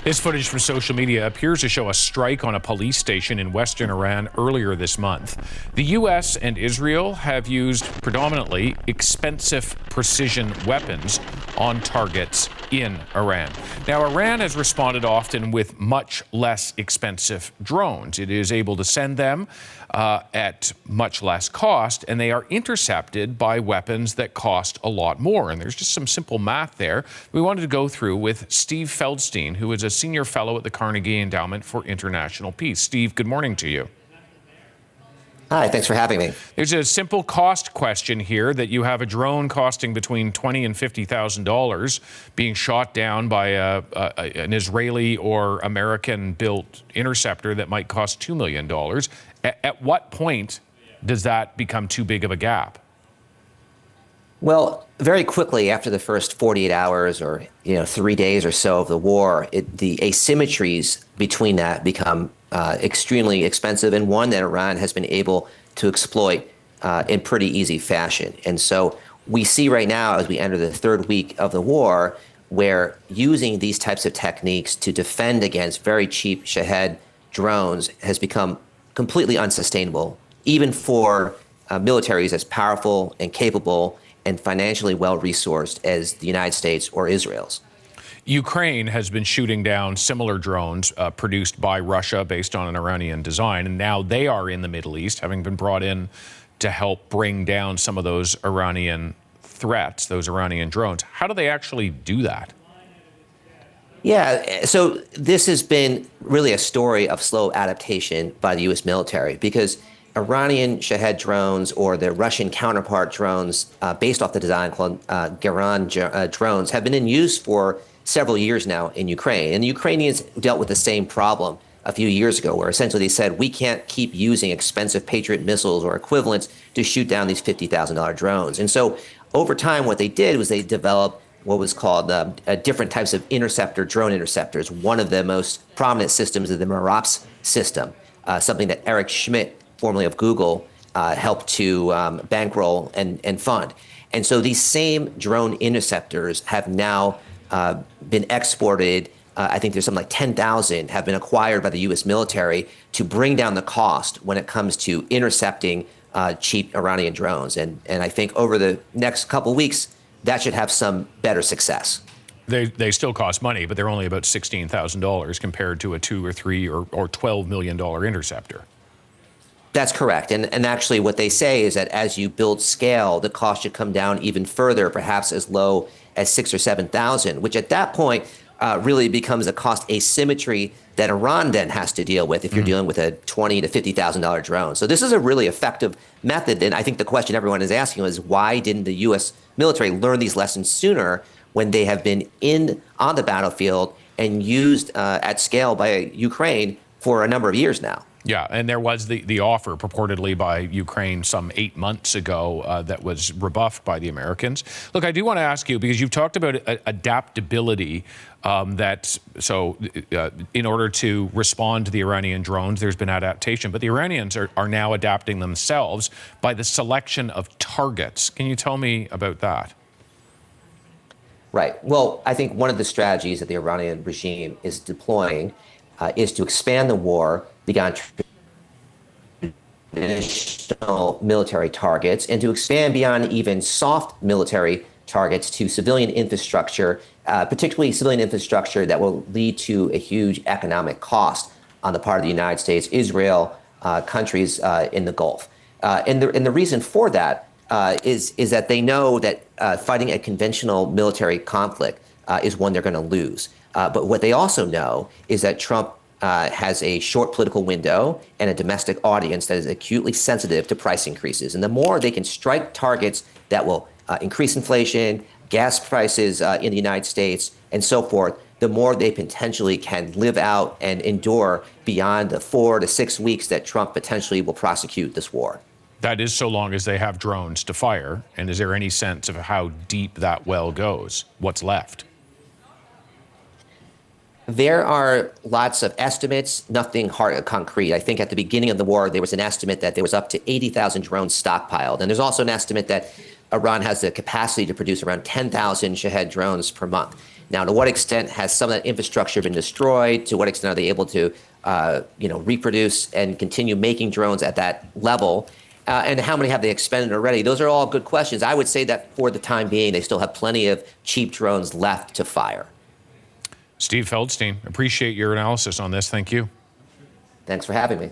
This footage from social media appears to show a strike on a police station in western Iran earlier this month. The U.S. and Israel have used predominantly expensive precision weapons on targets in Iran. Now, Iran has responded often with much less expensive drones. It is able to send them at much less cost, and they are intercepted by weapons that cost a lot more. And there's just some simple math there we wanted to go through with Steve Feldstein, who is a senior fellow at the Carnegie Endowment for International Peace. Steve, good morning to you. Hi, thanks for having me. There's a simple cost question here that you have a drone costing between $20,000 and $50,000 being shot down by an Israeli or American-built interceptor that might cost $2 million. At what point does that become too big of a gap? Well, very quickly after the first 48 hours or 3 days or so of the war, the asymmetries between that become extremely expensive, and one that Iran has been able to exploit in pretty easy fashion. And so we see right now, as we enter the third week of the war, where using these types of techniques to defend against very cheap Shahed drones has become completely unsustainable, even for militaries as powerful and capable and financially well-resourced as the United States or Israel's. Ukraine has been shooting down similar drones produced by Russia based on an Iranian design, and now they are in the Middle East, having been brought in to help bring down some of those Iranian threats, those Iranian drones. How do they actually do that? Yeah, so this has been really a story of slow adaptation by the U.S. military, because Iranian Shahed drones or their Russian counterpart drones based off the design called Garan drones have been in use for several years now in Ukraine. And the Ukrainians dealt with the same problem a few years ago, where essentially they said, we can't keep using expensive Patriot missiles or equivalents to shoot down these $50,000 drones. And so over time, what they did was they developed what was called different types of drone interceptors. One of the most prominent systems is the Meraps system, something that Eric Schmidt, formerly of Google, helped to bankroll and fund. And so these same drone interceptors have now been exported. I think there's something like 10,000 have been acquired by the U.S. military to bring down the cost when it comes to intercepting cheap Iranian drones. And I think over the next couple of weeks, that should have some better success. They still cost money, but they're only about $16,000 compared to a $2 or $3 or $12 million interceptor. That's correct. And actually what they say is that as you build scale, the cost should come down even further, perhaps as low as 6,000 or 7,000, which at that point really becomes a cost asymmetry that Iran then has to deal with if you're dealing with a $20,000 to $50,000 drone. So this is a really effective method. And I think the question everyone is asking is, why didn't the U.S. military learn these lessons sooner when they have been on the battlefield and used at scale by Ukraine for a number of years now? Yeah, and there was the offer purportedly by Ukraine some 8 months ago that was rebuffed by the Americans. Look, I do want to ask you, because you've talked about adaptability, in order to respond to the Iranian drones, there's been adaptation, but the Iranians are now adapting themselves by the selection of targets. Can you tell me about that? Right. Well, I think one of the strategies that the Iranian regime is deploying is to expand the war beyond traditional military targets and to expand beyond even soft military targets to civilian infrastructure, particularly civilian infrastructure that will lead to a huge economic cost on the part of the United States, Israel, countries in the Gulf. And the reason for that is that they know that fighting a conventional military conflict is one they're going to lose. But what they also know is that Trump has a short political window and a domestic audience that is acutely sensitive to price increases. And the more they can strike targets that will increase inflation, gas prices in the United States, and so forth, the more they potentially can live out and endure beyond the 4 to 6 weeks that Trump potentially will prosecute this war. That is so long as they have drones to fire. And is there any sense of how deep that well goes? What's left? There are lots of estimates, nothing hard concrete. I think at the beginning of the war, there was an estimate that there was up to 80,000 drones stockpiled. And there's also an estimate that Iran has the capacity to produce around 10,000 Shahed drones per month. Now, to what extent has some of that infrastructure been destroyed? To what extent are they able to, reproduce and continue making drones at that level? And how many have they expended already? Those are all good questions. I would say that for the time being, they still have plenty of cheap drones left to fire. Steve Feldstein, appreciate your analysis on this. Thank you. Thanks for having me.